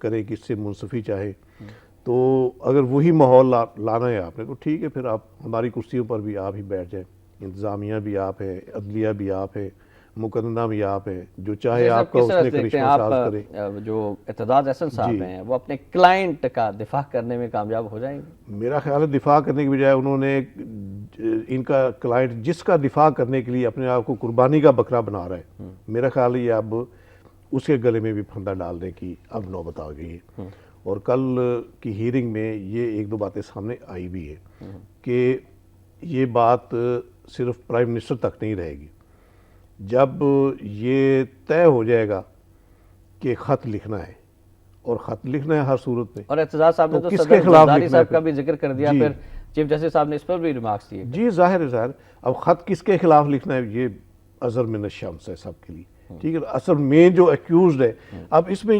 کریں کس سے منصفی چاہیں. تو اگر وہی ماحول لانا ہے آپ نے تو ٹھیک ہے، پھر آپ ہماری کرسیوں پر بھی آپ ہی بیٹھ جائیں. انتظامیہ بھی آپ ہیں، عدلیہ بھی آپ ہیں، مقننہ بھی آپ ہیں، جو چاہے آپ کا کس اس طرح نے دیکھتے ہیں کرشمہ آپ ساز کرے. جو ارتداد احسن صاحب ہیں وہ اپنے کلائنٹ کا دفاع کرنے میں کامیاب ہو جائیں گے؟ میرا خیال ہے دفاع کرنے کے بجائے انہوں نے ان کا کلائنٹ جس کا دفاع کرنے کے لیے اپنے آپ کو قربانی کا بکرا بنا رہا ہے، میرا خیال ہے یہ اب اس کے گلے میں بھی پھندا ڈالنے کی اب نوبت آ گئی ہے. اور کل کی ہیرنگ میں یہ ایک دو باتیں سامنے آئی بھی ہے کہ یہ بات صرف پرائم منسٹر تک نہیں رہے گی. جب یہ طے ہو جائے گا کہ خط لکھنا ہے، اور خط لکھنا ہے ہر صورت میں، اور اعتزاز صاحب نے تو کس صدر کے خلاف زرداری لکھنا ہے صاحب کا بھی ذکر کر دیا، جی پھر چیف جسٹس صاحب نے اس پر بھی ریمارکس دیے. جی ظاہر ہے ظاہر. اب خط کس کے خلاف لکھنا ہے یہ ازر من الشمس ہے سب کے لیے، ٹھیک ہے. اصل میں جو ایکیوزڈ ہے، اب اس میں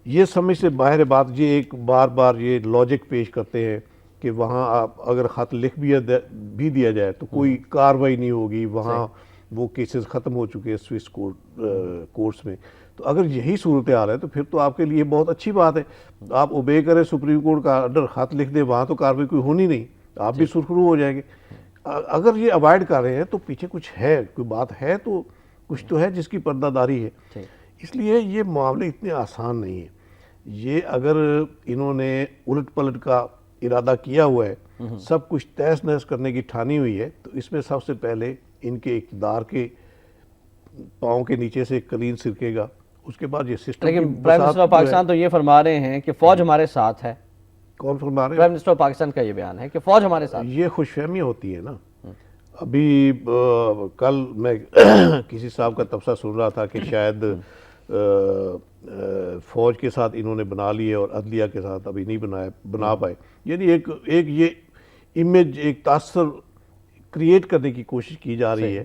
یہ سمجھ سے باہر بات، یہ ایک بار بار یہ لاجک پیش کرتے ہیں کہ وہاں آپ اگر خط لکھ بھی دیا جائے تو کوئی کاروائی نہیں ہوگی، وہاں وہ کیسز ختم ہو چکے ہیں سوئس کورٹس میں. تو اگر یہی صورتحال ہے تو پھر تو آپ کے لیے بہت اچھی بات ہے. آپ اوبے کریں سپریم کورٹ کا آرڈر، خط لکھ دیں، وہاں تو کاروائی کوئی ہونی نہیں، آپ بھی سرخرو ہو جائیں گے. اگر یہ اوائڈ کر رہے ہیں تو پیچھے کچھ ہے، کوئی بات ہے، تو کچھ تو ہے جس کی پردہ داری ہے. اس لیے یہ معاملے اتنے آسان نہیں ہیں. یہ اگر انہوں نے الٹ پلٹ کا ارادہ کیا ہوا ہے، سب کچھ تہس نہس کرنے کی ٹھانی ہوئی ہے، تو اس میں سب سے پہلے ان کے اقتدار کے پاؤں کے نیچے سے کلین سرکے گا. اس کے بعد یہ سسٹم لیکن پرائم منسٹر آف پاکستان تو یہ فرما رہے ہیں کہ فوج ہمارے ساتھ ہے. کون فرما رہے ہیں؟ پرائم منسٹر آف پاکستان کا یہ بیان ہے کہ فوج ہمارے ساتھ. یہ خوش فہمی ہوتی ہے نا. ابھی کل میں کسی صاحب کا تبصرہ سن رہا تھا کہ شاید فوج کے ساتھ انہوں نے بنا لیے اور عدلیہ کے ساتھ ابھی نہیں بنا پائے. یعنی ایک یہ امیج، ایک تاثر کریٹ کرنے کی کوشش کی جا رہی ہے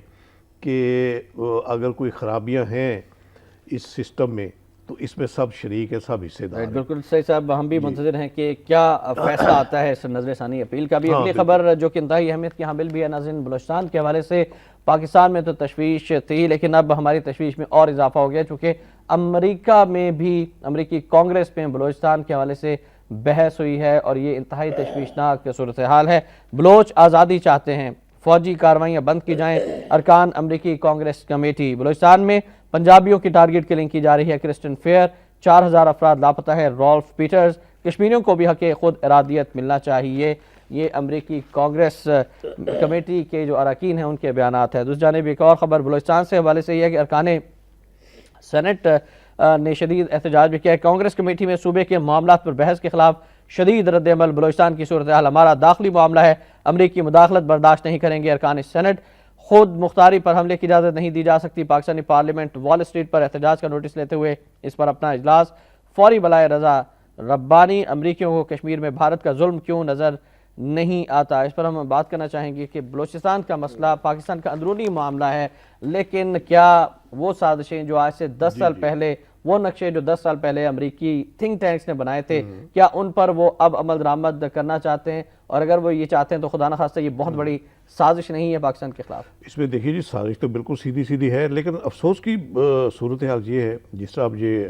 کہ اگر کوئی خرابیاں ہیں اس سسٹم میں تو اس میں سب شریک ہے، سب حصے دار ہیں. بالکل صحیح صاحب، ہم بھی منتظر ہیں کہ کیا فیصلہ آتا ہے اس نظر ثانی اپیل کا بھی. اگلی خبر جو کہ انتہائی اہمیت کی حامل بھی ہے ناظرین، بلوچستان کے حوالے سے پاکستان میں تو تشویش تھی، لیکن اب ہماری تشویش میں اور اضافہ ہو گیا چونکہ امریکہ میں بھی امریکی کانگریس میں بلوچستان کے حوالے سے بحث ہوئی ہے اور یہ انتہائی تشویشناک صورتحال ہے. بلوچ آزادی چاہتے ہیں، فوجی کارروائیاں بند کی جائیں. ارکان امریکی کانگریس کمیٹی. بلوچستان میں پنجابیوں کی ٹارگٹ کلنگ کی جا رہی ہے. کرسٹن فیئر. 4000 افراد لاپتہ ہے. Ralph Peter's. کشمیریوں کو بھی حق خود ارادیت ملنا چاہیے. یہ امریکی کانگریس کمیٹی کے جو اراکین ہیں ان کے بیانات ہیں. دوسری جانب ایک اور خبر بلوچستان سے حوالے سے یہ ہے کہ ارکان سینٹ نے شدید احتجاج بھی کیا ہے. کانگریس کمیٹی میں صوبے کے معاملات پر بحث کے خلاف شدید رد عمل. بلوچستان کی صورتحال ہمارا داخلی معاملہ ہے، امریکی مداخلت برداشت نہیں کریں گے. ارکان سینٹ. خود مختاری پر حملے کی اجازت نہیں دی جا سکتی. پاکستانی پارلیمنٹ وال اسٹریٹ پر احتجاج کا نوٹس لیتے ہوئے اس پر اپنا اجلاس. فوری بلائے رضا ربانی. امریکیوں کو کشمیر میں بھارت کا ظلم کیوں نظر نہیں آتا. اس پر ہم بات کرنا چاہیں گے کہ بلوچستان کا مسئلہ پاکستان کا اندرونی معاملہ ہے، لیکن کیا وہ سازشیں جو آج سے 10 سال پہلے، وہ نقشے جو 10 سال پہلے امریکی تھنک ٹینکس نے بنائے تھے، کیا ان پر وہ اب عمل درآمد کرنا چاہتے ہیں؟ اور اگر وہ یہ چاہتے ہیں تو خدا نخواستہ یہ بہت بڑی سازش نہیں ہے پاکستان کے خلاف؟ اس میں دیکھیے جی، سازش تو بالکل سیدھی سیدھی ہے، لیکن افسوس کی صورتحال یہ ہے جس طرح اب یہ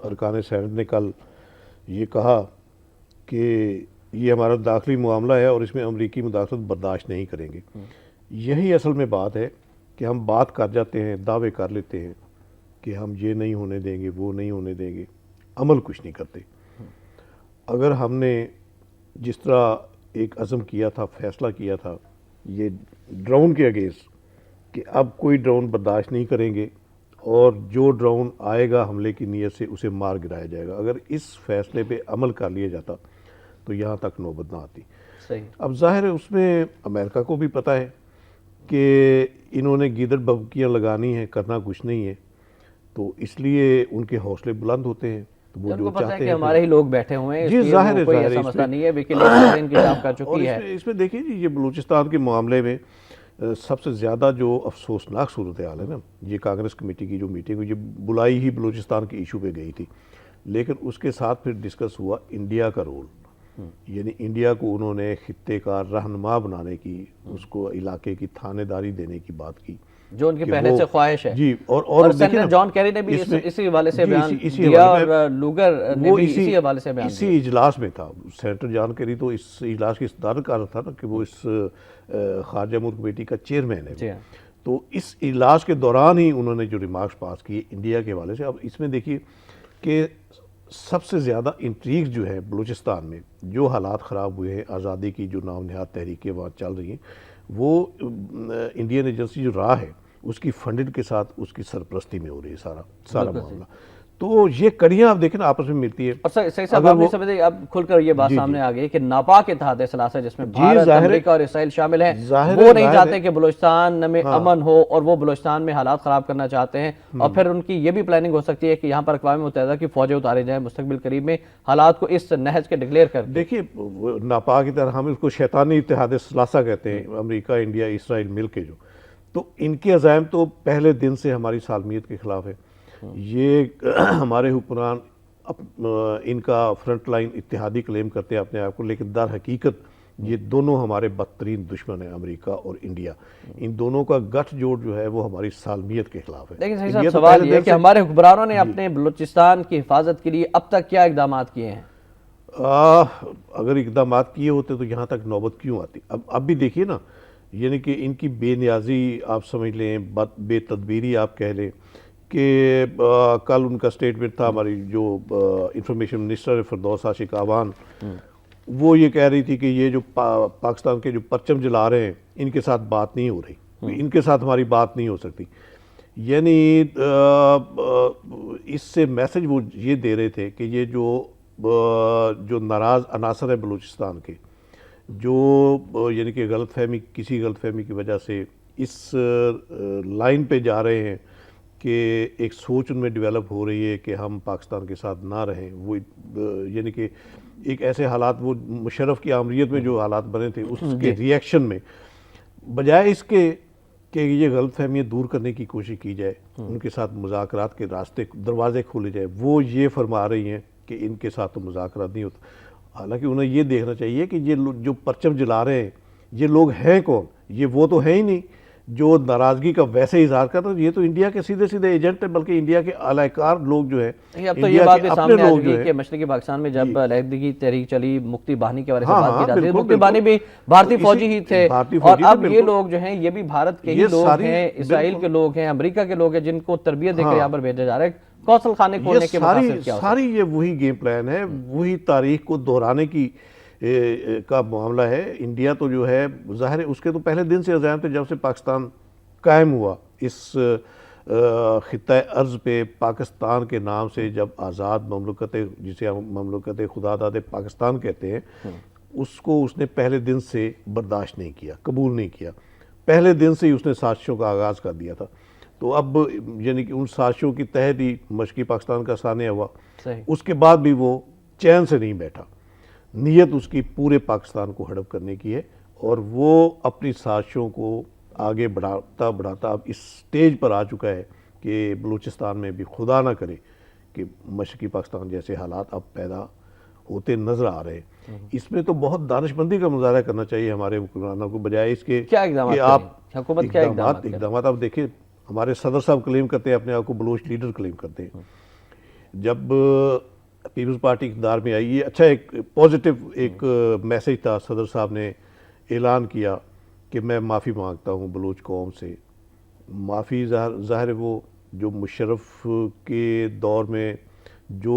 ارکان سینٹ نے کل یہ کہا کہ یہ ہمارا داخلی معاملہ ہے اور اس میں امریکی مداخلت برداشت نہیں کریں گے. یہی اصل میں بات ہے کہ ہم بات کر جاتے ہیں، دعوے کر لیتے ہیں کہ ہم یہ نہیں ہونے دیں گے، وہ نہیں ہونے دیں گے، عمل کچھ نہیں کرتے. اگر ہم نے جس طرح ایک عزم کیا تھا، فیصلہ کیا تھا یہ ڈرون کے اگینسٹ کہ اب کوئی ڈرون برداشت نہیں کریں گے اور جو ڈرون آئے گا حملے کی نیت سے اسے مار گرایا جائے گا، اگر اس فیصلے پہ عمل کر لیا جاتا تو یہاں تک نوبت نہ آتی. صحیح. اب ظاہر ہے اس میں امریکہ کو بھی پتہ ہے کہ انہوں نے گیدڑ ببکیاں لگانی ہیں، کرنا کچھ نہیں ہے، تو اس لیے ان کے حوصلے بلند ہوتے ہیں. تو وہ ان کو جو پتہ ہے چاہتے کہ ہیں ہمارے ہی لوگ بیٹھے ہوئے ہیں، اس جی لیے ظاہر وہ ہے، کوئی ظاہر ہے ایسا اس مسئلہ میں نہیں ہے. ویکیلیکس نے انکشاف کر اور چکی ہے. اس میں دیکھیں جی، یہ بلوچستان کے معاملے میں سب سے زیادہ جو افسوسناک صورتحال ہے نا، یہ کانگریس کمیٹی کی جو میٹنگ ہوئی، یہ بلائی ہی بلوچستان کے ایشو پہ گئی تھی، لیکن اس کے ساتھ پھر ڈسکس ہوا انڈیا کا رول. یعنی انڈیا کو انہوں نے خطے کا رہنما بنانے کی، اس کو علاقے کی تھانے داری دینے کی بات کی. جو ان کی کہ پہلے وہ- سے خواہش ہے. جی اور اور دیکھیں سینیٹر نا، جان کیری نے بھی اس میں- اسی حوالے سے جی، بیان اسی دیا حوالے میں- اور لوگر نے وہ بھی اسی حوالے سے بیان دیا. اسی اجلاس میں تھا سینیٹر جان کیری، تو اس اجلاس کی صدارت کر رہا تھا نا کہ وہ اس خارجہ امور کمیٹی کا چیئرمین ہے. جی ہاں. تو اس اجلاس کے دوران ہی انہوں نے جو ریمارکس پاس کیے انڈیا کے حوالے سے. اب اس میں دیکھیے کہ سب سے زیادہ انٹریگ جو ہے بلوچستان میں، جو حالات خراب ہوئے ہیں، آزادی کی جو نام نہاد تحریکیں وہاں چل رہی ہیں، وہ انڈین ایجنسی جو راہ ہے اس کی فنڈڈ کے ساتھ اس کی سرپرستی میں ہو رہی ہے سارا معاملہ. تو یہ کڑیاں آپ دیکھیں نا آپس میں ملتی ہے. اور صحیح صاحب آپ نہیں سمجھتے، اب کھل کر یہ بات سامنے آ گئی کہ ناپاک اتحاد ثلاثہ جس میں بھارت، امریکہ اور اسرائیل شامل ہیں، وہ نہیں چاہتے کہ بلوچستان میں امن ہو، اور وہ بلوچستان میں حالات خراب کرنا چاہتے ہیں. اور پھر ان کی یہ بھی پلاننگ ہو سکتی ہے کہ یہاں پر اقوام متحدہ کی فوجیں اتارے جائیں مستقبل قریب میں، حالات کو اس نہج کے ڈکلیئر کر دیں. دیکھیے ناپاک کی طرح ہم اس کو شیطانی اتحاد ثلاثہ کہتے ہیں، امریکہ، انڈیا، اسرائیل مل کے جو. تو ان کے عزائم تو پہلے دن سے ہماری سالمیت کے خلاف ہے. یہ ہمارے حکمران ان کا فرنٹ لائن اتحادی کلیم کرتے ہیں اپنے آپ کو، لیکن در حقیقت یہ دونوں ہمارے بدترین دشمن ہیں، امریکہ اور انڈیا. ان دونوں کا گٹھ جوڑ جو ہے وہ ہماری سالمیت کے خلاف ہے. لیکن صحیح صاحب سوال یہ ہے کہ ہمارے حکمرانوں نے اپنے بلوچستان کی حفاظت کے لیے اب تک کیا اقدامات کیے ہیں؟ اگر اقدامات کیے ہوتے تو یہاں تک نوبت کیوں آتی؟ اب بھی دیکھیے نا، یعنی کہ ان کی بے نیازی آپ سمجھ لیں، بے تدبیری آپ کہہ لیں کہ کل ان کا سٹیٹمنٹ تھا، ہماری جو انفارمیشن منسٹر فردوس عاشق آوان، وہ یہ کہہ رہی تھی کہ یہ جو پاکستان کے جو پرچم جلا رہے ہیں ان کے ساتھ بات نہیں ہو رہی، ان کے ساتھ ہماری بات نہیں ہو سکتی. یعنی اس سے میسج وہ یہ دے رہے تھے کہ یہ جو ناراض عناصر ہیں بلوچستان کے، جو یعنی کہ کسی غلط فہمی کی وجہ سے اس لائن پہ جا رہے ہیں کہ ایک سوچ ان میں ڈیولپ ہو رہی ہے کہ ہم پاکستان کے ساتھ نہ رہیں. وہ یعنی کہ ایک ایسے حالات، وہ مشرف کی آمریت میں جو حالات بنے تھے اس کے ری ایکشن میں، بجائے اس کے کہ یہ غلط فہمیاں دور کرنے کی کوشش کی جائے، ان کے ساتھ مذاکرات کے دروازے کھولے جائے، وہ یہ فرما رہی ہیں کہ ان کے ساتھ تو مذاکرات نہیں ہوتا. حالانکہ انہیں یہ دیکھنا چاہیے کہ یہ جو پرچم جلا رہے ہیں یہ لوگ ہیں کون؟ یہ وہ تو ہیں ہی نہیں جو ناراضگی کا ویسے اظہار کرتا. یہ تو انڈیا کے سیدھے ایجنٹ ہیں، بلکہ انڈیا کے اعلی کار لوگ جو ہیں، اب تو یہ بات بھی سامنے آ چکی ہے کہ مشرقی پاکستان میں جب علیحدگی تحریک چلی، مکتی باہنی کے بارے سے بات کی جاتی ہے، مکتی باہنی بھی بھارتی فوجی ہی تھے، اور اب یہ لوگ جو ہیں یہ بھی بھارت کے ہی لوگ ہیں، اسرائیل کے لوگ ہیں، امریکہ کے لوگ ہیں، جن کو تربیت دے کر یہاں پر بھیجا جا رہا ہے. کوسل خانے کھولنے کے مقاصد کیا ہو؟ ساری یہ وہی گیم پلان ہے، وہی تاریخ کو دہرانے کا معاملہ ہے. انڈیا تو جو ہے ظاہر ہے اس کے تو پہلے دن سے عزائم تھے، جب سے پاکستان قائم ہوا اس خطہ ارض پہ. پاکستان کے نام سے جب آزاد مملکت، جسے ہم مملکت خدا داد پاکستان کہتے ہیں، اس کو اس نے پہلے دن سے برداشت نہیں کیا، قبول نہیں کیا. پہلے دن سے ہی اس نے سازشوں کا آغاز کر دیا تھا. تو اب یعنی کہ ان سازشوں کی تحت ہی مشرقی پاکستان کا سانحہ ہوا. اس کے بعد بھی وہ چین سے نہیں بیٹھا. نیت اس کی پورے پاکستان کو ہڑپ کرنے کی ہے، اور وہ اپنی سازشوں کو آگے بڑھاتا اب اس سٹیج پر آ چکا ہے کہ بلوچستان میں بھی خدا نہ کرے کہ مشرقی پاکستان جیسے حالات اب پیدا ہوتے نظر آ رہے ہیں. اس میں تو بہت دانش مندی کا مظاہرہ کرنا چاہیے ہمارے حکمرانوں کو، بجائے اس کے کہ آپ اقدامات اب دیکھیں. ہمارے صدر صاحب کلیم کرتے ہیں اپنے آپ کو بلوچ لیڈر کلیم کرتے ہیں. جب پیپلز پارٹی اقتدار میں آئی، یہ اچھا ایک پازیٹیو ایک میسج تھا. صدر صاحب نے اعلان کیا کہ میں معافی مانگتا ہوں بلوچ قوم سے. معافی ظاہر ہے وہ جو مشرف کے دور میں جو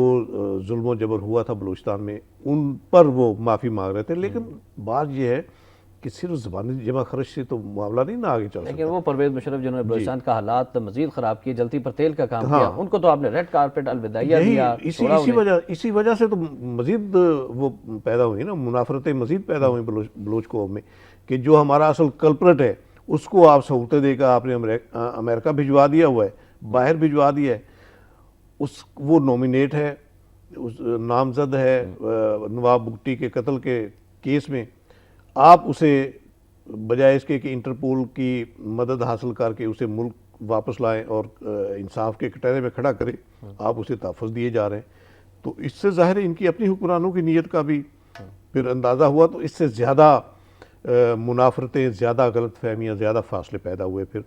ظلم و جبر ہوا تھا بلوچستان میں، ان پر وہ معافی مانگ رہے تھے. لیکن بات یہ ہے کہ صرف زبانی جمع خرچ سے تو معاملہ نہیں نہ آگے چل سکتا. لیکن وہ پرویز مشرف جنہوں نے بلوچستان کا حالات مزید خراب کیے، جلتی پر تیل کا کام کیا، ان کو تو آپ نے ریڈ کارپٹ الوداعیہ دیا. اسی وجہ سے تو مزید وہ پیدا ہوئی نا، منافرتیں مزید پیدا ہوئی بلوچ قوم میں، کہ جو ہمارا اصل کلپرٹ ہے اس کو آپ سہولتیں دے کر آپ نے امریکہ بھجوا دیا ہوا ہے، باہر بھجوا دیا ہے. وہ نومینیٹ ہے، نامزد ہے نواب بگٹی کے قتل کے کیس میں. آپ اسے بجائے اس کے کہ انٹرپول کی مدد حاصل کر کے اسے ملک واپس لائیں اور انصاف کے کٹہرے میں کھڑا کریں، آپ اسے تحفظ دیے جا رہے ہیں. تو اس سے ظاہر ہے ان کی اپنی حکمرانوں کی نیت کا بھی پھر اندازہ ہوا. تو اس سے زیادہ منافرتیں، زیادہ غلط فہمیاں، زیادہ فاصلے پیدا ہوئے پھر.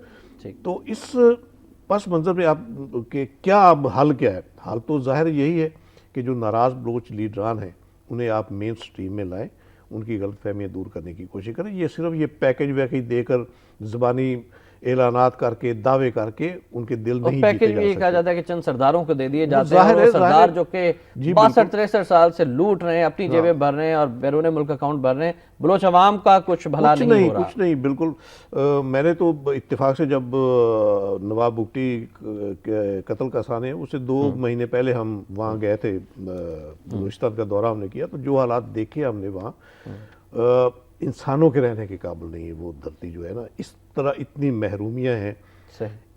تو اس پس منظر میں آپ کہ کیا اب حل کیا ہے؟ حل تو ظاہر یہی ہے کہ جو ناراض بلوچ لیڈران ہیں انہیں آپ مین سٹریم میں لائیں، ان کی غلط فہمیاں دور کرنے کی کوشش کریں. یہ صرف یہ پیکج ویکج دے کر زبانی اعلانات کر کے دعوے کر کے ان کے دل نہیں جیتے پیکج جا بھی یہ سکتے. کہا جاتا ہے کہ چند سرداروں کو دے دیے جاتے ہیں، ظاہر اور ہے، وہ ظاہر سردار ہے. جو کہ جی 62-63 سال سے لوٹ رہے ہیں، اپنی جیبیں بھر رہے ہیں اور بیرون ملک اکاؤنٹ بھر رہے ہیں، بلوچ عوام کا کچھ بھلا نہیں ہو رہا. کچھ نہیں بالکل. میں نے تو اتفاق سے جب نواب بگٹی قتل کا سانے اسے 2 مہینے پہلے ہم وہاں گئے تھے، بلوچستان کا دورہ ہم نے کیا، تو جو حالات دیکھے ہم نے وہاں انسانوں کے رہنے کے قابل نہیں ہے. وہ دھرتی جو ہے نا، اس طرح اتنی محرومیاں ہیں،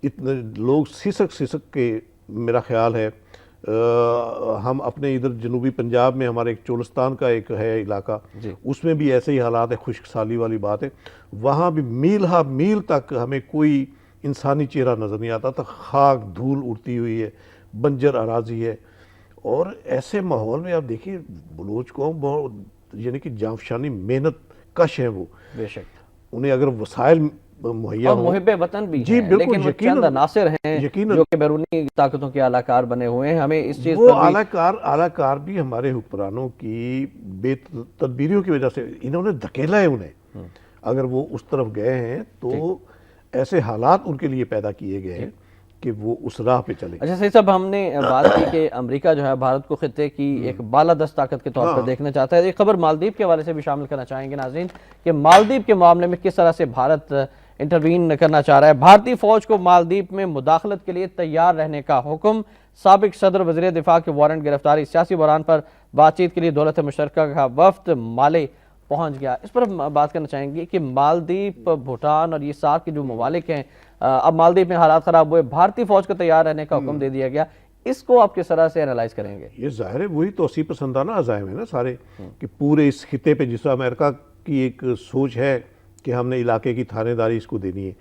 اتنے لوگ سسک کے میرا خیال ہے. ہم اپنے ادھر جنوبی پنجاب میں ہمارے ایک چولستان کا ایک ہے علاقہ، اس میں بھی ایسے ہی حالات ہے، خشک سالی والی بات ہے. وہاں بھی میل ہا میل تک ہمیں کوئی انسانی چہرہ نظر نہیں آتا تھا. خاک دھول اڑتی ہوئی ہے، بنجر اراضی ہے. اور ایسے ماحول میں آپ دیکھیے بلوچ قوم یعنی کہ جانفشانی محنت کش ہیں. وہ بے شک انہیں اگر وسائل مہیا اور ہوں، محب وطن بھی جی ہیں، بالکل، لیکن وہ چند عناصر ہیں جو کہ بیرونی طاقتوں کے اعلی کار بنے ہوئے ہیں. ہمیں اس چیز وہ پر بھی اعلی کار بھی ہمارے حکمرانوں کی بے تدبیریوں کی وجہ سے انہوں نے دھکیلا ہے انہیں. اگر وہ اس طرف گئے ہیں تو ایسے حالات ان کے لیے پیدا کیے گئے ہیں کہ وہ اس راہ پہ چلے. اچھا سید صاحب، ہم نے بات کی کہ امریکہ جو ہے بھارت کو خطے کی ایک بالادست طاقت کے طور پر دیکھنا چاہتا ہے. ایک خبر مالدیپ کے حوالے سے بھی شامل کرنا چاہیں گے ناظرین کہ مالدیپ کے معاملے میں کس طرح سے بھارت انٹروین کرنا چاہ رہا ہے. بھارتی فوج کو مالدیپ میں مداخلت کے لیے تیار رہنے کا حکم. سابق صدر وزیر دفاع کے وارنٹ گرفتاری. سیاسی بحران پر بات چیت کے لیے دولت مشترکہ کا وفد مالے پہنچ گیا. اس پر ہم بات کرنا چاہیں گے کہ مالدیپ، بھوٹان اور یہ سارک کے جو ممالک ہیں، اب مالدیپ میں حالات خراب ہوئے، بھارتی فوج کو تیار رہنے کا حکم دے دیا گیا. اس کو آپ کس طرح سے انالائز کریں گے؟ یہ ظاہر ہے وہی توسیع پسندانہ عزائم ہے نا سارے، کہ پورے اس خطے پہ جس طرح امریکہ کی ایک سوچ ہے کہ ہم نے علاقے کی تھانے داری اس کو دینی ہے،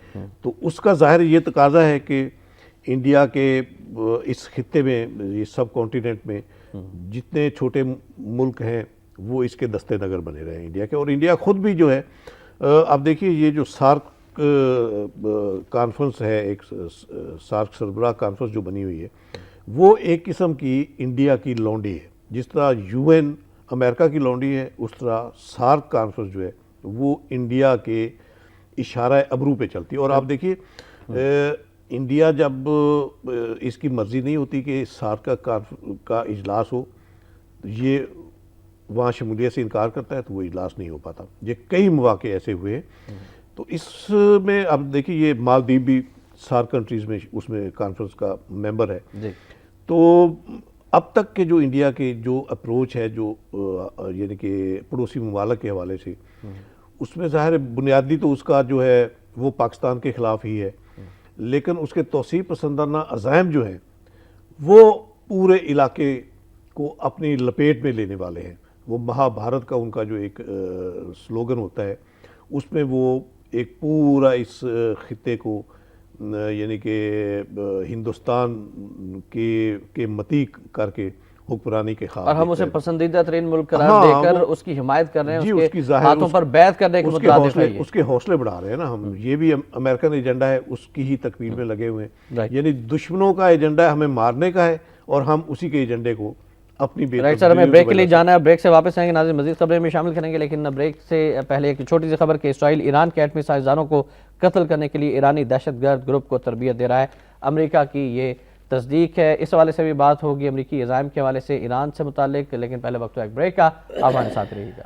تو اس کا ظاہر یہ تقاضا ہے کہ انڈیا کے اس خطے میں، یہ سب کانٹیننٹ میں جتنے چھوٹے ملک ہیں وہ اس کے دستے نگر بنے رہے ہیں انڈیا کے. اور انڈیا خود بھی جو ہے، آپ دیکھیے یہ جو سارک کانفرنس ہے، ایک سارک سربراہ کانفرنس جو بنی ہوئی ہے، وہ ایک قسم کی انڈیا کی لونڈی ہے. جس طرح یو این امریکہ کی لونڈی ہے، اس طرح سارک کانفرنس جو ہے وہ انڈیا کے اشارہ ابرو پہ چلتی ہے. اور آپ دیکھیے انڈیا جب اس کی مرضی نہیں ہوتی کہ سارک کا اجلاس ہو، یہ وہاں شمولیت سے انکار کرتا ہے تو وہ اجلاس نہیں ہو پاتا. یہ کئی مواقع ایسے ہوئے ہیں. تو اس میں اب دیکھیے یہ مالدیپ بھی سارک کنٹریز میں اس میں کانفرنس کا ممبر ہے. تو اب تک کے جو انڈیا کے جو اپروچ ہے، جو یعنی کہ پڑوسی ممالک کے حوالے سے، اس میں ظاہر بنیادی تو اس کا جو ہے وہ پاکستان کے خلاف ہی ہے، لیکن اس کے توسیع پسندانہ عزائم جو ہیں وہ پورے علاقے کو اپنی لپیٹ میں لینے والے ہیں. وہ مہا بھارت کا ان کا جو ایک سلوگن ہوتا ہے، اس میں وہ ایک پورا اس خطے کو یعنی کہ ہندوستان کے متی کر کے حکمرانی کے خواب، اور ہم اسے پسندیدہ ترین ملک قرار دے کر اس کی حمایت کر رہے ہیں، اس کے ہاتھوں پر بیعت کرنے کے مترادف ہے. اس کے حوصلے بڑھا رہے ہیں نا ہم. یہ بھی امریکن ایجنڈا ہے، اس کی ہی تکمیل میں لگے ہوئے ہیں. یعنی دشمنوں کا ایجنڈا ہے ہمیں مارنے کا ہے، اور ہم اسی کے ایجنڈے کو اپنی رائٹ سر. ہمیں بریک کے لیے جانا ہے، بریک سے واپس آئیں گے ناظرین، مزید خبریں میں شامل کریں گے. لیکن بریک سے پہلے ایک چھوٹی سی خبر کہ اسرائیل ایران کے ایٹمی سائنسدانوں کو قتل کرنے کے لیے ایرانی دہشت گرد گروپ کو تربیت دے رہا ہے. امریکہ کی یہ تصدیق ہے. اس حوالے سے بھی بات ہوگی امریکی عزائم کے حوالے سے ایران سے متعلق، لیکن پہلے وقت ایک بریک کا. آپ ہمارے ساتھ رہیے گا.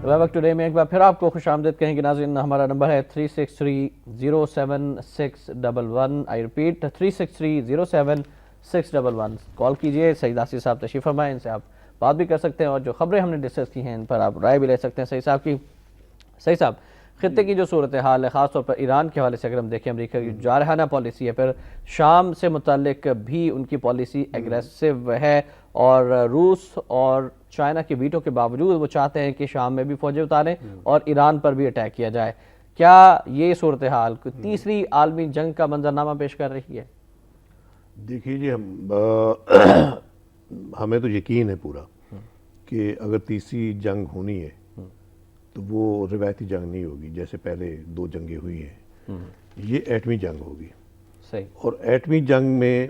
ویب ٹوڈے میں ایک بار پھر آپ کو خوش آمدید کہیں گے ناظرین. ہمارا نمبر ہے 363076111. I repeat 363076111. کال کیجئے. سعید آصف صاحب تشریف فرمائیں، ان سے آپ بات بھی کر سکتے ہیں، اور جو خبریں ہم نے ڈسکس کی ہیں ان پر آپ رائے بھی لے سکتے ہیں سعید صاحب کی. سعید صاحب، خطے کی جو صورتحال ہے، خاص طور پر ایران کے حوالے سے اگر ہم دیکھیں، امریکہ کی جارحانہ پالیسی ہے، پھر شام سے متعلق بھی ان کی پالیسی ایگریسو ہے، اور روس اور چائنا کے ویٹو کے باوجود وہ چاہتے ہیں کہ شام میں بھی فوجیں اتاریں اور ایران پر بھی اٹیک کیا جائے. کیا یہ صورتحال کوئی تیسری عالمی جنگ کا منظرنامہ پیش کر رہی ہے؟ دیکھیے جی، ہمیں تو یقین ہے پورا کہ اگر تیسری جنگ ہونی ہے تو وہ روایتی جنگ نہیں ہوگی جیسے پہلے 2 جنگیں ہوئی ہیں، یہ ایٹمی جنگ ہوگی. صحیح. اور ایٹمی جنگ میں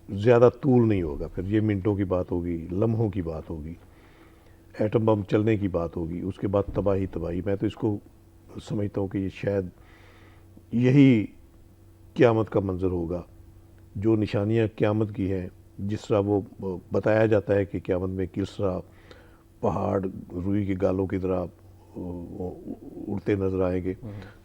زیادہ طول نہیں ہوگا، پھر یہ منٹوں کی بات ہوگی، لمحوں کی بات ہوگی، ایٹم بم چلنے کی بات ہوگی، اس کے بعد تباہی. میں تو اس کو سمجھتا ہوں کہ یہ شاید یہی قیامت کا منظر ہوگا. جو نشانیاں قیامت کی ہیں، جس طرح وہ بتایا جاتا ہے کہ قیامت میں کس طرح پہاڑ روئی کے گالوں کی طرح اڑتے نظر آئیں گے،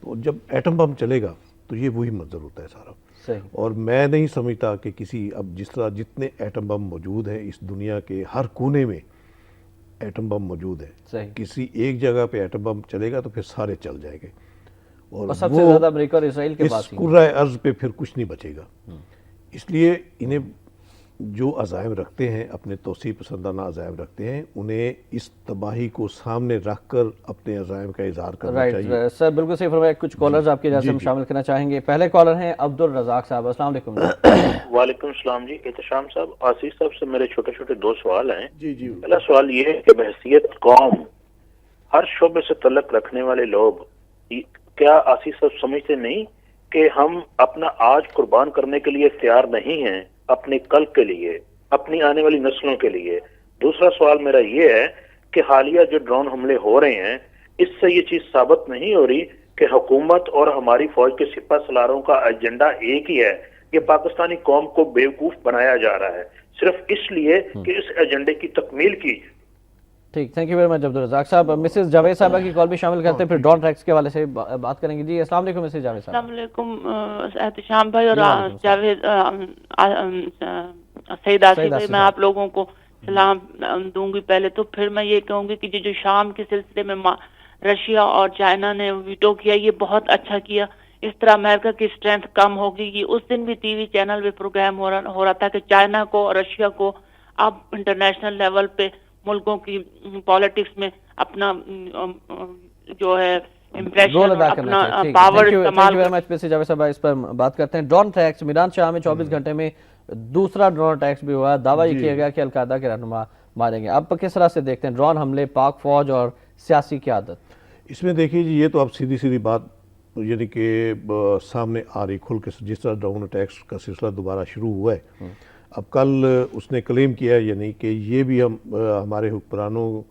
تو جب ایٹم بم چلے گا تو یہ وہی منظر ہوتا ہے سارا. صحیح. اور میں نہیں سمجھتا کہ اب جس طرح جتنے ایٹم بم موجود ہیں اس دنیا کے ہر کونے میں ایٹم بم موجود ہے، صحیح. کسی ایک جگہ پہ ایٹم بم چلے گا تو پھر سارے چل جائیں گے، اور سب سے زیادہ امریکہ اور اسرائیل کے پاس اس کرۂ ارض پہ پھر کچھ نہیں بچے گا. اس لیے انہیں جو عزائم رکھتے ہیں، اپنے توسیع پسندانہ عزائم رکھتے ہیں، انہیں اس تباہی کو سامنے رکھ کر اپنے عزائم کا اظہار کرنا چاہیے. رائٹ سر، بالکل صحیح فرمایا. کچھ کالرز آپ کے جیسے ہم شامل کرنا چاہیں گے. پہلے کالر ہیں عبدالرزاق صاحب. السلام علیکم. وعلیکم السلام جی. احتشام صاحب، آصف صاحب سے میرے چھوٹے چھوٹے 2 سوال ہیں. جی پہلا سوال یہ ہے کہ بحیثیت قوم ہر شعبے سے تعلق رکھنے والے لوگ کیا آصف صاحب سمجھتے نہیں کہ ہم اپنا آج قربان کرنے کے لیے تیار نہیں ہیں اپنے کل کے لیے، اپنی آنے والی نسلوں کے لیے؟ دوسرا سوال میرا یہ ہے کہ حالیہ جو ڈرون حملے ہو رہے ہیں، اس سے یہ چیز ثابت نہیں ہو رہی کہ حکومت اور ہماری فوج کے سپہ سالاروں کا ایجنڈا ایک ہی ہے، یہ پاکستانی قوم کو بیوقوف بنایا جا رہا ہے صرف اس لیے کہ اس ایجنڈے کی تکمیل کی. ٹھیک، thank you very much Abdul Razzaq صاحب. مسز جاوید صاحبہ کی کال بھی شامل کرتے ہیں، پھر ڈرون ٹریکس کے حوالے سے بات کریں گے. جی السلام علیکم مسز جاوید صاحب. السلام علیکم احتشام بھائی اور جاوید سعید آصف بھائی. میں آپ لوگوں کو سلام دوں گی. پہلے تو پھر میں یہ کہوں گی کہ جو شام کے سلسلے میں رشیا اور چائنا نے ویٹو کیا، یہ بہت اچھا کیا. اس طرح امریکہ کی اسٹرینتھ کم ہوگی. کہ اس دن بھی ٹی وی چینل پہ پروگرام ہو رہا تھا کہ چائنا کو اور رشیا کو اب انٹرنیشنل لیول پہ ملکوں کی پالیٹکس میں اپنا جو ہے رول ادا کرنا چاہیے. پاور استعمال. جاوید صاحب اس پر بات کرتے ہیں. ڈرون اٹیکس میدان شاہ میں 24 گھنٹے میں دوسرا ڈرون اٹیکس بھی ہوا. دعویٰ یہ کیا گیا کہ القاعدہ کے رہنما ماریں گے. آپ کس طرح سے دیکھتے ہیں ڈرون حملے، پاک فوج اور سیاسی قیادت؟ اس میں دیکھیے جی، یہ تو اب سیدھی بات یعنی کہ سامنے آ رہی کھل کے، جس طرح ڈرون اٹیکس کا سلسلہ دوبارہ شروع ہوا ہے. اب کل اس نے کلیم کیا ہے یعنی کہ یہ بھی ہمارے حکمرانوں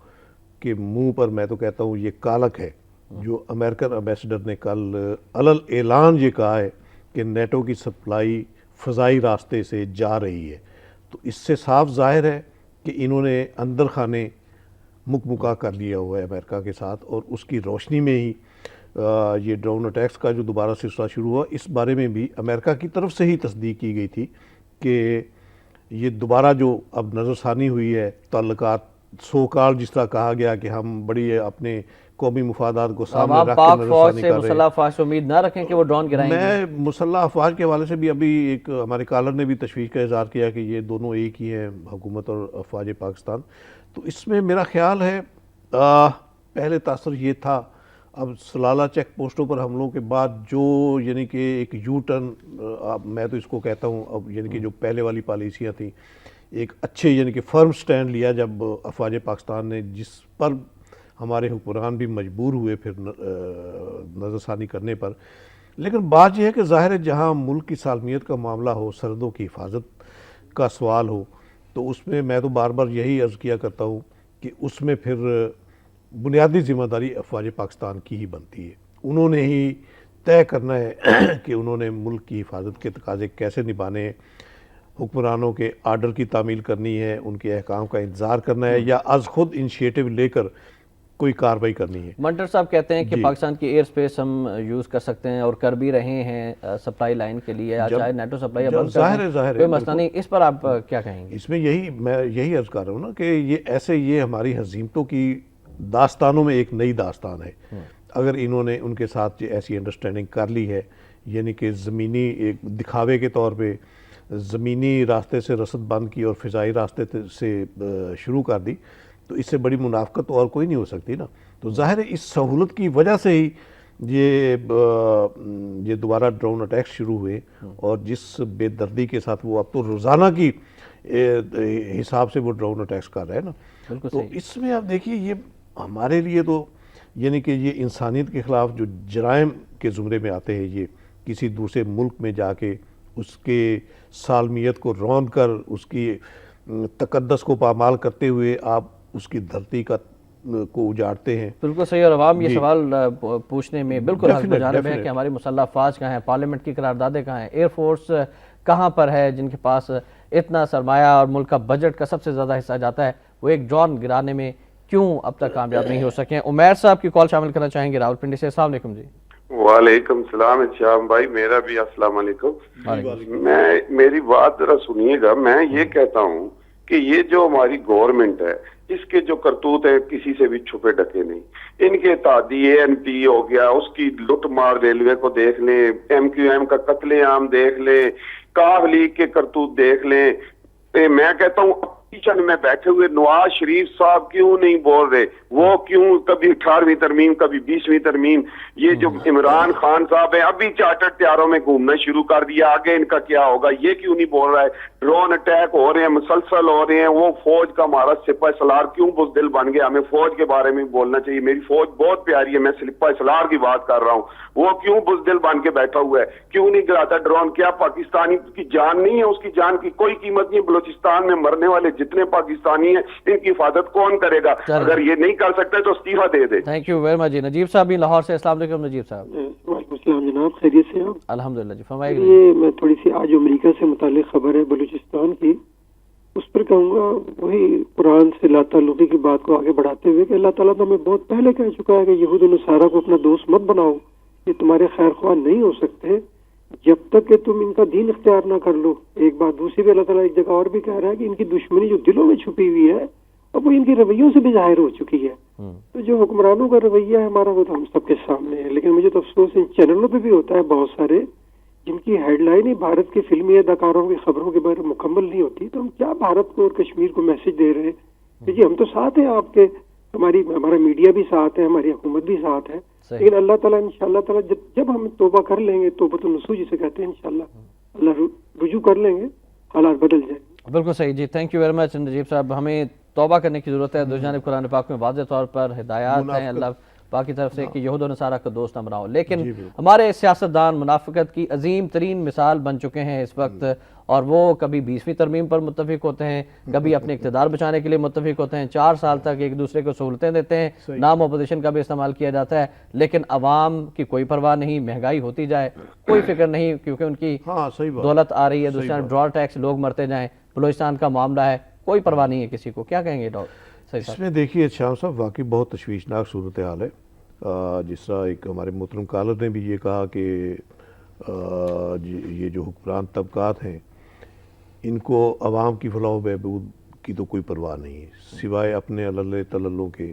کے منہ پر، میں تو کہتا ہوں یہ کالک ہے، جو امریکن امبیسڈر نے کل علل اعلان یہ کہا ہے کہ نیٹو کی سپلائی فضائی راستے سے جا رہی ہے. تو اس سے صاف ظاہر ہے کہ انہوں نے اندر خانے مکمکا کر لیا ہوا ہے امریکہ کے ساتھ، اور اس کی روشنی میں ہی یہ ڈرون اٹیکس کا جو دوبارہ سلسلہ شروع ہوا، اس بارے میں بھی امریکہ کی طرف سے ہی تصدیق کی گئی تھی کہ یہ دوبارہ جو اب نظر ثانی ہوئی ہے تعلقات سوکال، جس طرح کہا گیا کہ ہم بڑی اپنے قومی مفادات کو سامنے رکھ کے نظر ثانی کر رہے ہیں. مسلح افواج سے امید نہ رکھیں کہ وہ ڈرون گرائیں گے. میں مسلح افواج کے حوالے سے بھی ابھی ایک ہمارے کالر نے بھی تشویش کا اظہار کیا کہ یہ دونوں ایک ہی ہیں، حکومت اور افواج پاکستان. تو اس میں میرا خیال ہے پہلے تاثر یہ تھا. اب سلالہ چیک پوسٹوں پر حملوں کے بعد جو یعنی کہ ایک یو ٹرن، میں تو اس کو کہتا ہوں اب یعنی کہ جو پہلے والی پالیسیاں تھیں، ایک اچھے یعنی کہ فرم سٹینڈ لیا جب افواج پاکستان نے، جس پر ہمارے حکمران بھی مجبور ہوئے پھر نظر ثانی کرنے پر. لیکن بات یہ ہے کہ ظاہر ہے جہاں ملک کی سالمیت کا معاملہ ہو، سرحدوں کی حفاظت کا سوال ہو، تو اس میں میں تو بار بار یہی عرض کیا کرتا ہوں کہ اس میں پھر بنیادی ذمہ داری افواج پاکستان کی ہی بنتی ہے. انہوں نے ہی طے کرنا ہے کہ انہوں نے ملک کی حفاظت کے تقاضے کیسے نبھانے ہیں، حکمرانوں کے آرڈر کی تعمیل کرنی ہے، ان کے احکام کا انتظار کرنا ہے، یا از خود انیشیٹو لے کر کوئی کارروائی کرنی ہے. منٹر صاحب کہتے ہیں کہ پاکستان کی ایئر سپیس ہم یوز کر سکتے ہیں اور کر بھی رہے ہیں سپلائی لائن کے لیے، چاہے نیٹو سپلائی بند کر دیں، کوئی مسئلہ نہیں. اس پر آپ کیا کہیں گے؟ اس میں میں یہی عرض کر رہا ہوں نا کہ یہ ہماری ہزیمتوں کی داستانوں میں ایک نئی داستان ہے. اگر انہوں نے ان کے ساتھ ایسی انڈرسٹینڈنگ کر لی ہے، یعنی کہ زمینی ایک دکھاوے کے طور پہ زمینی راستے سے رسد بند کی اور فضائی راستے سے شروع کر دی، تو اس سے بڑی منافقت اور کوئی نہیں ہو سکتی نا. تو ظاہر ہے اس سہولت کی وجہ سے ہی یہ دوبارہ ڈرون اٹیک شروع ہوئے اور جس بے دردی کے ساتھ وہ اب تو روزانہ کی حساب سے وہ ڈرون اٹیکس کر رہے ہیں نا، تو اس میں آپ دیکھیے یہ ہمارے لیے تو یعنی کہ یہ انسانیت کے خلاف جو جرائم کے زمرے میں آتے ہیں، یہ کسی دوسرے ملک میں جا کے اس کے سالمیت کو رون کر اس کی تقدس کو پامال کرتے ہوئے آپ اس کی دھرتی کو اجاڑتے ہیں۔ بالکل صحیح، اور عوام یہ سوال پوچھنے میں بالکل حق بجانب ہے کہ ہماری مسلح افواج کہاں ہیں، پارلیمنٹ کی قراردادیں کہاں ہیں، ایئر فورس کہاں پر ہے، جن کے پاس اتنا سرمایہ اور ملک کا بجٹ کا سب سے زیادہ حصہ جاتا ہے، وہ ایک ڈرون گرانے میں کیوں اب تک کامیاب نہیں ہو سکے ہیں؟ عمیر صاحب کی کال شامل کرنا چاہیں گے راولپنڈی سے۔ السلام علیکم جی۔ وعلیکم السلام شام بھائی، میرا بھی السلام علیکم۔ میری بات ذرا سنیے گا، میں یہ کہتا ہوں کہ یہ جو ہماری گورنمنٹ ہے اس کے جو کرتوت ہیں کسی سے بھی چھپے ڈکے نہیں۔ ان کے اتحادی ANP ہو گیا، اس کی لٹ مار ریلوے کو دیکھ لیں، MQM کا قتل عام دیکھ لیں، کاف لیگ کے کرتوت دیکھ لیں۔ میں کہتا ہوں کچن میں بیٹھے ہوئے نواز شریف صاحب کیوں نہیں بول رہے؟ وہ کیوں کبھی 18ویں ترمیم کبھی 20ویں ترمیم؟ یہ جو عمران خان صاحب ہیں ابھی چارٹر طیاروں میں گھومنا شروع کر دیا، آگے ان کا کیا ہوگا یہ کیوں نہیں بول رہا ہے؟ ڈرون اٹیک ہو رہے ہیں، مسلسل ہو رہے ہیں، وہ فوج کا ہمارا سپاہ سالار کیوں بزدل بن گیا؟ ہمیں فوج کے بارے میں بولنا چاہیے، میری فوج بہت پیاری ہے، میں سپاہ سالار کی بات کر رہا ہوں، وہ کیوں بزدل بن کے بیٹھا ہوا ہے؟ کیوں نہیں گراتا ڈرون؟ کیا پاکستانی کی جان نہیں ہے؟ اس کی جان کی کوئی قیمت نہیں؟ بلوچستان میں مرنے والے جتنے پاکستانی ہیں ان کی حفاظت کون کرے گا؟ اگر یہ نہیں کر سکتے تو استعفیٰ دے دے۔ تھینک یو ویری مچ جی۔ نجیب صاحب بھی لاہور سے، السلام علیکم نجیب صاحب۔ وعلیکم السلام جناب، خیریت سے آپ؟ الحمدللہ جی، فرمائیے۔ یہ میں تھوڑی سی آج امریکہ سے متعلق خبر ہے بلوچستان کی، اس پر کہوں گا وہی قرآن سے لا تعلقی کی بات کو آگے بڑھاتے ہوئے کہ اللہ تعالیٰ تو ہمیں بہت پہلے کہہ چکا ہے کہ یہود و نصارہ کو اپنا دوست مت بناؤ، یہ تمہارے خیر خواہ نہیں ہو سکتے جب تک کہ تم ان کا دین اختیار نہ کر لو۔ ایک بات دوسری پہ اللہ تعالیٰ ایک جگہ اور بھی کہہ رہا ہے کہ ان کی دشمنی جو دلوں میں چھپی ہوئی ہے اب وہ ان کی رویوں سے بھی ظاہر ہو چکی ہے۔ تو جو حکمرانوں کا رویہ ہے ہمارا وہ تو ہم سب کے سامنے ہے، لیکن مجھے تو افسوس ان چینلوں پہ بھی ہوتا ہے بہت سارے جن کی ہیڈ لائن ہی بھارت کے فلمی اداکاروں کی خبروں کے بارے مکمل نہیں ہوتی، تو ہم کیا بھارت کو اور کشمیر کو میسج دے رہے ہیں کہ جی ہم تو ساتھ ہیں آپ کے، ہمارا میڈیا بھی ساتھ ہے، ہماری حکومت بھی ساتھ ہے، لیکن اللہ تعالیٰ انشاءاللہ تعالیٰ جب ہم توبہ کر لیں گے، توبۃ النصوح جسے کہتے ہیں، انشاءاللہ اللہ رجوع کر لیں گے، حالات بدل جائیں گے۔ بالکل صحیح جی، تھینک یو ویری مچ نجیب صاحب۔ ہمیں توبہ کرنے کی ضرورت ہے، دو جانب قرآن پاک میں واضح طور پر ہدایات ہیں اللہ پاک کی طرف سے کہ یہود و نصارہ کا دوست نہ بناؤ، لیکن ہمارے سیاستدان منافقت کی عظیم ترین مثال بن چکے ہیں اس وقت، اور وہ کبھی 20ویں ترمیم پر متفق ہوتے ہیں، کبھی اپنے اقتدار بچانے کے لیے متفق ہوتے ہیں، 4 سال تک ایک دوسرے کو سہولتیں دیتے ہیں، نام اپوزیشن کا بھی استعمال کیا جاتا ہے، لیکن عوام کی کوئی پرواہ نہیں، مہنگائی ہوتی جائے کوئی فکر نہیں، کیونکہ ان کی دولت آ رہی ہے، دوسرا ڈرار ٹیکس، لوگ مرتے جائیں، بلوچستان کا معاملہ ہے، کوئی پرواہ نہیں ہے کسی کو۔ کیا کہیں گے ڈاکٹر؟ اس میں دیکھیے شام صاحب واقعی بہت تشویشناک صورتحال ہے، جس طرح ایک ہمارے محترم کالر نے بھی یہ کہا کہ یہ جو حکمران طبقات ہیں ان کو عوام کی فلاح و بہبود کی تو کوئی پرواہ نہیں ہے، سوائے اپنے اللہ تللوں کے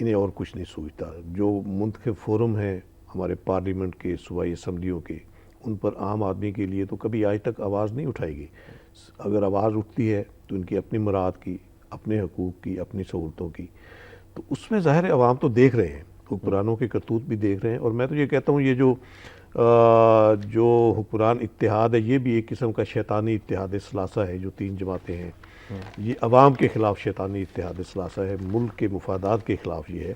انہیں اور کچھ نہیں سوچتا۔ جو منتخب فورم ہیں ہمارے پارلیمنٹ کے، صوبائی اسمبلیوں کے، ان پر عام آدمی کے لیے تو کبھی آج تک آواز نہیں اٹھائی گئی۔ اگر آواز اٹھتی ہے تو ان کی اپنی مراد کی، اپنے حقوق کی، اپنی سہولتوں کی، تو اس میں ظاہر ہے عوام تو دیکھ رہے ہیں، حکمرانوں کے کرتوت بھی دیکھ رہے ہیں، اور میں تو یہ کہتا ہوں یہ جو حکمران اتحاد ہے یہ بھی ایک قسم کا شیطانی اتحاد ثلاثہ ہے، جو 3 جماعتیں ہیں، یہ عوام کے خلاف شیطانی اتحاد ثلاثہ ہے، ملک کے مفادات کے خلاف یہ ہے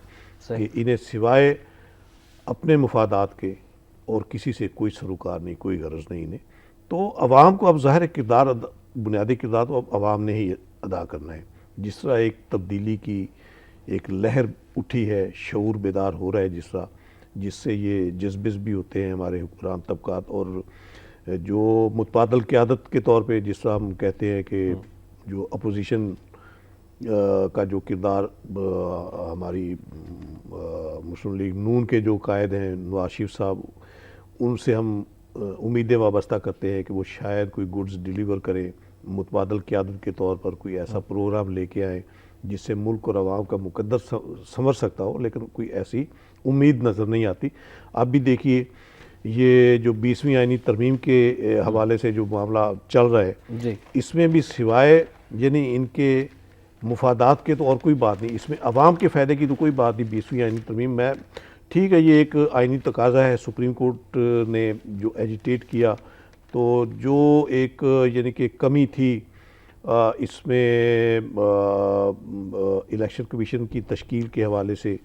کہ انہیں سوائے اپنے مفادات کے اور کسی سے کوئی سروکار نہیں، کوئی غرض نہیں انہیں۔ تو عوام کو اب ظاہر کردار، بنیادی کردار تو اب عوام نے ہی ادا کرنا ہے۔ جس طرح ایک تبدیلی کی ایک لہر اٹھی ہے، شعور بیدار ہو رہا ہے، جس سے یہ جذبز بھی ہوتے ہیں ہمارے حکمران طبقات، اور جو متبادل قیادت کے طور پہ جس طرح ہم کہتے ہیں کہ جو اپوزیشن کا جو کردار ہماری مسلم لیگ نون کے جو قائد ہیں نواز شریف صاحب، ان سے ہم امیدیں وابستہ کرتے ہیں کہ وہ شاید کوئی گڈز ڈیلیور کریں، متبادل قیادت کے طور پر کوئی ایسا پروگرام لے کے آئیں جس سے ملک اور عوام کا مقدر سنور سکتا ہو، لیکن کوئی ایسی امید نظر نہیں آتی۔ اب بھی دیکھیے یہ جو 20ویں آئینی ترمیم کے حوالے سے جو معاملہ چل رہا ہے، اس میں بھی سوائے یعنی ان کے مفادات کے تو اور کوئی بات نہیں، اس میں عوام کے فائدے کی تو کوئی بات نہیں۔ 20ویں آئینی ترمیم، میں ٹھیک ہے، یہ ایک آئینی تقاضا ہے. سپریم کورٹ نے جو ایجیٹیٹ کیا تو جو ایک یعنی کہ کمی تھی اس میں الیکشن کمیشن کی تشکیل کے حوالے سے،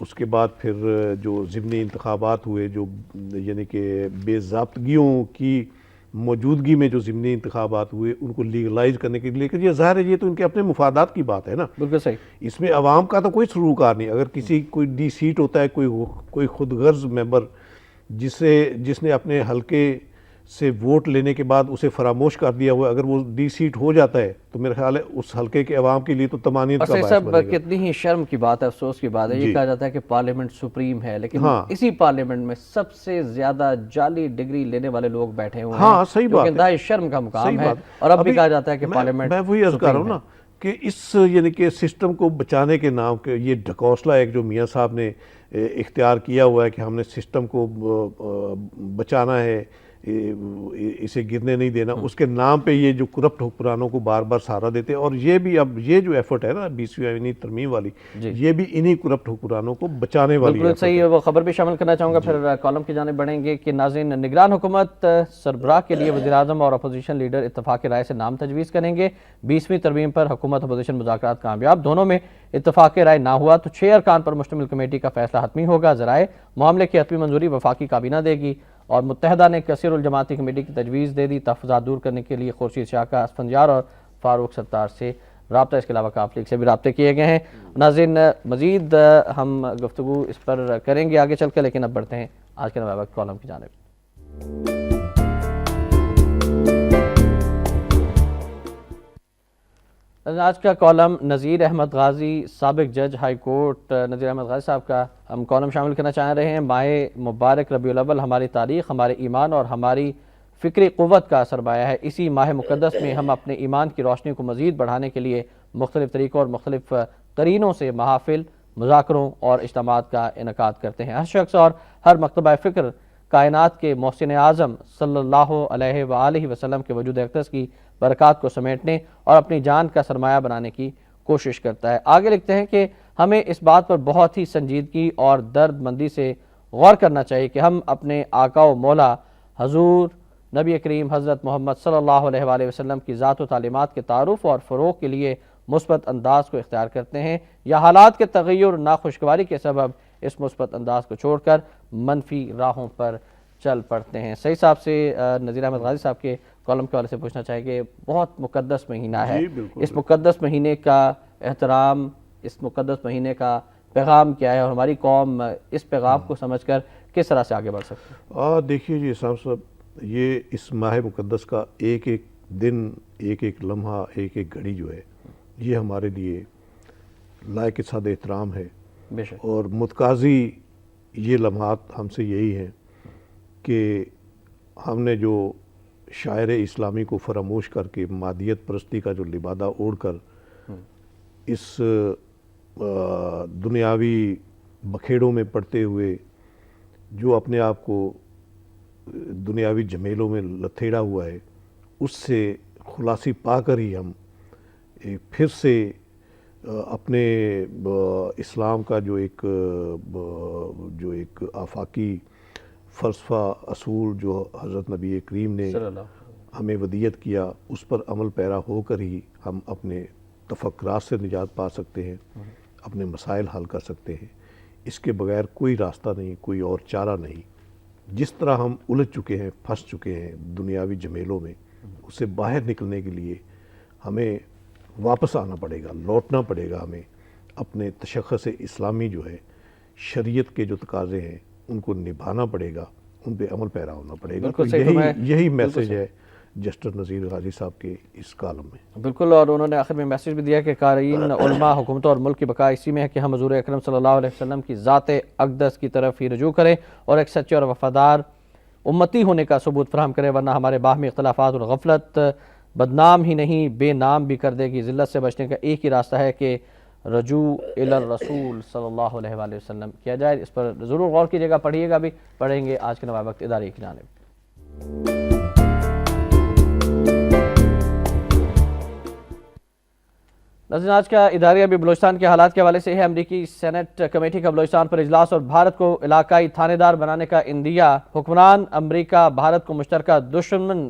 اس کے بعد پھر جو ضمنی انتخابات ہوئے، جو یعنی کہ بے ضابطگیوں کی موجودگی میں جو ضمنی انتخابات ہوئے ان کو لیگلائز کرنے کے لیے، لیکن یہ ظاہر ہے یہ تو ان کے اپنے مفادات کی بات ہے نا. بالکل صحیح. اس میں عوام کا تو کوئی سروکار نہیں. اگر کسی کوئی ڈی سیٹ ہوتا ہے، کوئی خود غرض ممبر جس نے اپنے حلقے سے ووٹ لینے کے بعد اسے فراموش کر دیا ہوا، اگر وہ ڈی سیٹ ہو جاتا ہے تو میرے خیال ہے اس حلقے کے عوام کے لیے تو طمانینت کا باعث بنے گا. کتنی ہی شرم کی بات ہے، افسوس کی بات ہے. یہ کہا جاتا ہے کہ پارلیمنٹ سپریم ہے، لیکن اسی پارلیمنٹ میں سب سے زیادہ جعلی ڈگری لینے والے لوگ بیٹھے ہوئے ہیں. ہاں صحیح بات ہے، انتہائی شرم کا مقام ہے. اور اب بھی کہا جاتا ہے کہ پارلیمنٹ، میں وہی عرض کر رہا ہوں نا کہ اس یعنی کہ سسٹم کو بچانے کے نام کے یہ ڈھکوسلا ایک جو میاں صاحب نے اختیار کیا ہوا ہے کہ ہم نے سسٹم کو بچانا ہے، اسے گرنے نہیں دینا، اس کے نام پہ یہ جو کرپٹ حکمرانوں کو بار بار سہارا دیتے ہیں. اور یہ بھی اب یہ جو ایفرٹ ہے نا 20ویں آئینی ترمیم والی، یہ بھی انہی کرپٹ حکمرانوں کو بچانے والی بالکل صحیح ہے. وہ خبر بھی شامل کرنا چاہوں گا، پھر کالم کی جانب بڑھیں گے کہ ناظرین، نگران حکومت سربراہ کے لیے وزیراعظم اور اپوزیشن لیڈر اتفاق رائے سے نام تجویز کریں گے. 20ویں ترمیم پر حکومت اپوزیشن مذاکرات کامیاب، دونوں میں اتفاق رائے نہ ہوا تو 6 ارکان پر مشتمل کمیٹی کا فیصلہ حتمی ہوگا. ذرائع معاملے کی حتمی منظوری وفاقی کابینہ دے گی اور متحدہ نے کثیر الجماعتی کمیٹی کی تجویز دے دی. تحفظات دور کرنے کے لیے خورشید شاہ کا اسفندیار اور فاروق ستار سے رابطہ، اس کے علاوہ کاف لیگ سے بھی رابطے کیے گئے ہیں. ناظرین، مزید ہم گفتگو اس پر کریں گے آگے چل کے، لیکن اب بڑھتے ہیں آج کے نوائے وقت کالم کی جانب. آج کا کالم نذیر احمد غازی، سابق جج ہائی کورٹ نذیر احمد غازی صاحب کا ہم کالم شامل کرنا چاہ رہے ہیں. ماہ مبارک ربیع الاول ہماری تاریخ، ہمارے ایمان اور ہماری فکری قوت کا سرمایہ ہے. اسی ماہ مقدس میں ہم اپنے ایمان کی روشنی کو مزید بڑھانے کے لیے مختلف طریقوں اور مختلف قرینوں سے محافل، مذاکروں اور اجتماعات کا انعقاد کرتے ہیں. ہر شخص اور ہر مکتبہ فکر کائنات کے محسن اعظم صلی اللہ علیہ وآلہ وسلم کے وجود اقدس کی برکات کو سمیٹنے اور اپنی جان کا سرمایہ بنانے کی کوشش کرتا ہے. آگے لکھتے ہیں کہ ہمیں اس بات پر بہت ہی سنجیدگی اور درد مندی سے غور کرنا چاہیے کہ ہم اپنے آقا و مولا حضور نبی کریم حضرت محمد صلی اللہ علیہ وآلہ وسلم کی ذات و تعلیمات کے تعارف اور فروغ کے لیے مثبت انداز کو اختیار کرتے ہیں، یا حالات کے تغیر ناخوشگواری کے سبب اس مثبت انداز کو چھوڑ کر منفی راہوں پر چل پڑتے ہیں. صحیح صاحب سے نذیر احمد غازی صاحب کے کالم کے حوالے سے پوچھنا چاہیے کہ بہت مقدس مہینہ ہے، اس مقدس مہینے کا احترام، اس مقدس مہینے کا پیغام کیا ہے اور ہماری قوم اس پیغام کو سمجھ کر کس طرح سے آگے بڑھ سکتی ہے؟ دیکھیے جی اسلام صاحب، یہ اس ماہ مقدس کا ایک ایک دن، ایک ایک لمحہ، ایک ایک گھڑی جو ہے یہ ہمارے لیے لائق صد احترام ہے. بے شک. اور متقاضی یہ لمحات ہم سے یہی ہیں کہ ہم نے جو شاعر اسلامی کو فراموش کر کے مادیت پرستی کا جو لبادہ اوڑھ کر اس دنیاوی بکھیڑوں میں پڑتے ہوئے جو اپنے آپ کو دنیاوی جھمیلوں میں لتھیڑا ہوا ہے، اس سے خلاصی پا کر ہی ہم پھر سے اپنے اسلام کا جو ایک آفاقی فلسفہ اصول جو حضرت نبی کریم نے ہمیں ودیت کیا، اس پر عمل پیرا ہو کر ہی ہم اپنے تفکرات سے نجات پا سکتے ہیں، اپنے مسائل حل کر سکتے ہیں. اس کے بغیر کوئی راستہ نہیں، کوئی اور چارہ نہیں. جس طرح ہم الجھ چکے ہیں، پھنس چکے ہیں دنیاوی جھمیلوں میں، اس سے باہر نکلنے کے لیے ہمیں واپس آنا پڑے گا، لوٹنا پڑے گا. ہمیں اپنے تشخص اسلامی جو ہے، شریعت کے جو تقاضے ہیں ان کو نبھانا پڑے گا، ان پہ عمل پیرا ہونا پڑے گا. تو یہی میسج ہے جسٹس نذیر غازی صاحب کے اس کالم میں. بالکل. اور انہوں نے آخر میں میسج بھی دیا کہ قارئین، علماء، حکومتوں اور ملک کی بقا اسی میں ہے کہ ہم حضور اکرم صلی اللہ علیہ وسلم کی ذات اقدس کی طرف ہی رجوع کریں اور ایک سچے اور وفادار امتی ہونے کا ثبوت فراہم کریں، ورنہ ہمارے باہمی اختلافات اور غفلت بدنام ہی نہیں بے نام بھی کر دے گی. ذلت سے بچنے کا ایک ہی راستہ ہے کہ رجوع الی الرسول صلی اللہ علیہ وآلہ وسلم کیا جائے. اس پر ضرور غور کیجیے گا، پڑھیے گا بھی. پڑھیں گے آج کے نوائے وقت ادارے کی جانب. ناظرین آج کا اداریہ بھی بلوچستان کے حالات کے حوالے سے ہے۔ امریکی سینٹ کمیٹی کا بلوچستان پر اجلاس اور بھارت کو علاقائی تھانے دار بنانے کا عندیہ۔ حکمران امریکہ بھارت کو مشترکہ دشمن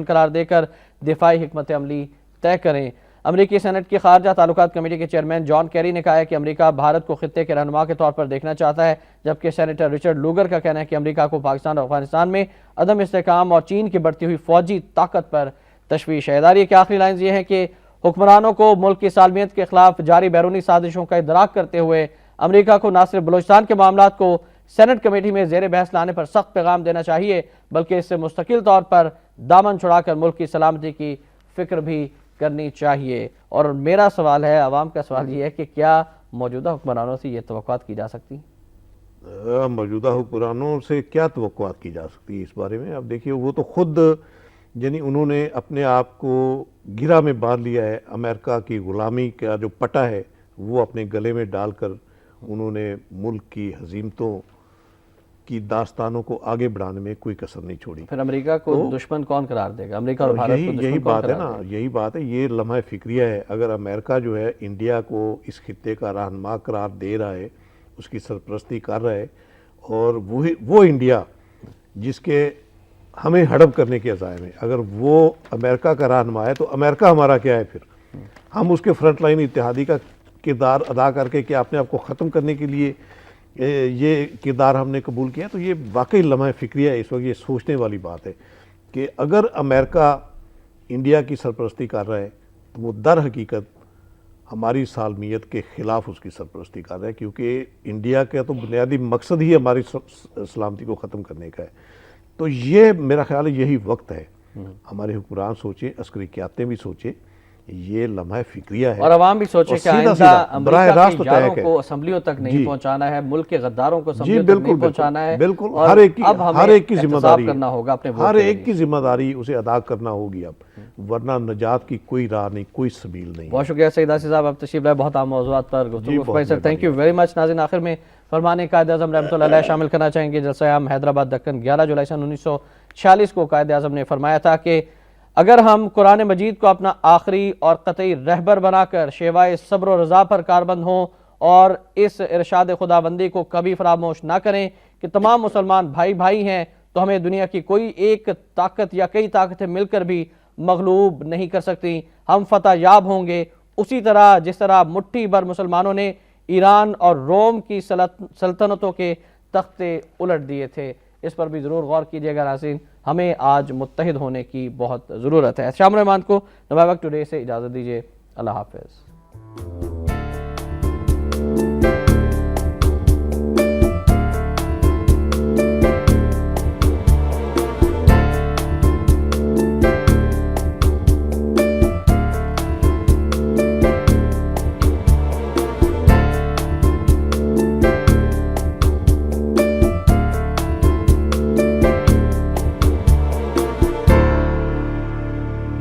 قرار دے کر دفاعی حکمت عملی طے کریں۔ امریکی سینٹ کی خارجہ تعلقات کمیٹی کے چیئرمین جان کیری نے کہا ہے کہ امریکہ بھارت کو خطے کے رہنما کے طور پر دیکھنا چاہتا ہے، جبکہ سینیٹر رچرڈ لوگر کا کہنا ہے کہ امریکہ کو پاکستان اور افغانستان میں عدم استحکام اور چین کی بڑھتی ہوئی فوجی طاقت پر تشویش ہے۔ اداریہ کی آخری لائنز یہ ہیں کہ حکمرانوں کو ملک کی سالمیت کے خلاف جاری بیرونی سازشوں کا ادراک کرتے ہوئے امریکہ کو نہ صرف بلوچستان کے معاملات کو سینٹ کمیٹی میں زیر بحث لانے پر سخت پیغام دینا چاہیے، بلکہ اس سے مستقل طور پر دامن چھڑا کر ملک کی سلامتی کی فکر بھی کرنی چاہیے۔ اور میرا سوال ہے، عوام کا سوال یہ ہے کہ کیا موجودہ حکمرانوں سے یہ توقعات کی جا سکتی ہیں؟ موجودہ حکمرانوں سے کیا توقعات کی جا سکتی ہے اس بارے میں؟ اب دیکھیے، وہ تو خود یعنی انہوں نے اپنے آپ کو گرہ میں باندھ لیا ہے۔ امریکہ کی غلامی کا جو پٹا ہے وہ اپنے گلے میں ڈال کر انہوں نے ملک کی حزیمتوں کی داستانوں کو آگے بڑھانے میں کوئی کسر نہیں چھوڑی۔ پھر امریکہ کو دشمن کون قرار دے گا؟ امریکہ اور بھارت کو یہی دشمن کون بات ہے قرار نا، یہی بات ہے، یہ لمحہ فکریہ ہے۔ اگر امریکہ جو ہے انڈیا کو اس خطے کا رہنما قرار دے رہا ہے، اس کی سرپرستی کر رہا ہے، اور وہ انڈیا جس کے ہمیں ہڑپ کرنے کے عزائم ہے، اگر وہ امریکہ کا رہنما ہے تو امریکہ ہمارا کیا ہے؟ پھر ہم اس کے فرنٹ لائن اتحادی کا کردار ادا کر کے کیا اپنے آپ کو ختم کرنے کے لیے یہ کردار ہم نے قبول کیا؟ تو یہ واقعی لمحہ فکریہ ہے، اس وقت یہ سوچنے والی بات ہے کہ اگر امریکہ انڈیا کی سرپرستی کر رہا ہے تو وہ در حقیقت ہماری سالمیت کے خلاف اس کی سرپرستی کر رہا ہے، کیونکہ انڈیا کا تو بنیادی مقصد ہی ہماری سلامتی کو ختم کرنے کا ہے۔ تو یہ میرا خیال ہے یہی وقت ہے، ہمارے حکمران سوچیں، عسکری قیادتیں بھی سوچیں، یہ لمحہ فکریہ ہے، اور عوام بھی سوچے کہ آئندہ امریکہ کی جاروں کو اسمبلیوں تک نہیں پہنچانا ہے، ملک کے غداروں کو اسمبلیوں تک نہیں پہنچانا ہے، بالکل اور اب ہر ایک کی ذمہ داری کرنا ہوگا اپنے ہر ایک کی ذمہ داری اسے ادا کرنا ہوگی اب، ورنہ نجات کی کوئی راہ نہیں، کوئی سبیل نہیں۔ بہت شکریہ سعید آصف صاحب، اب تشریف لائے، بہت عام موضوعات پر گفتگو سر، تھینک یو ویری مچ۔ ناظرین آخر میں فرمان قائد اعظم رحمۃ اللہ علیہ شامل کرنا چاہیں گے۔ جلسہ عام حیدرآباد دکن 11 جولائی سن 1946 کو قائد اعظم نے فرمایا تھا کہ اگر ہم قرآن مجید کو اپنا آخری اور قطعی رہبر بنا کر شیوائے صبر و رضا پر کاربند ہوں اور اس ارشاد خداوندی کو کبھی فراموش نہ کریں کہ تمام مسلمان بھائی بھائی ہیں، تو ہمیں دنیا کی کوئی ایک طاقت یا کئی طاقتیں مل کر بھی مغلوب نہیں کر سکتی۔ ہم فتح یاب ہوں گے اسی طرح جس طرح مٹھی بھر مسلمانوں نے ایران اور روم کی سلطنتوں کے تختے الٹ دیے تھے۔ اس پر بھی ضرور غور کیجیے گا ناظرین، ہمیں آج متحد ہونے کی بہت ضرورت ہے۔ شام الرحمان کو نوائے وقت ٹوڈے سے اجازت دیجیے، اللہ حافظ۔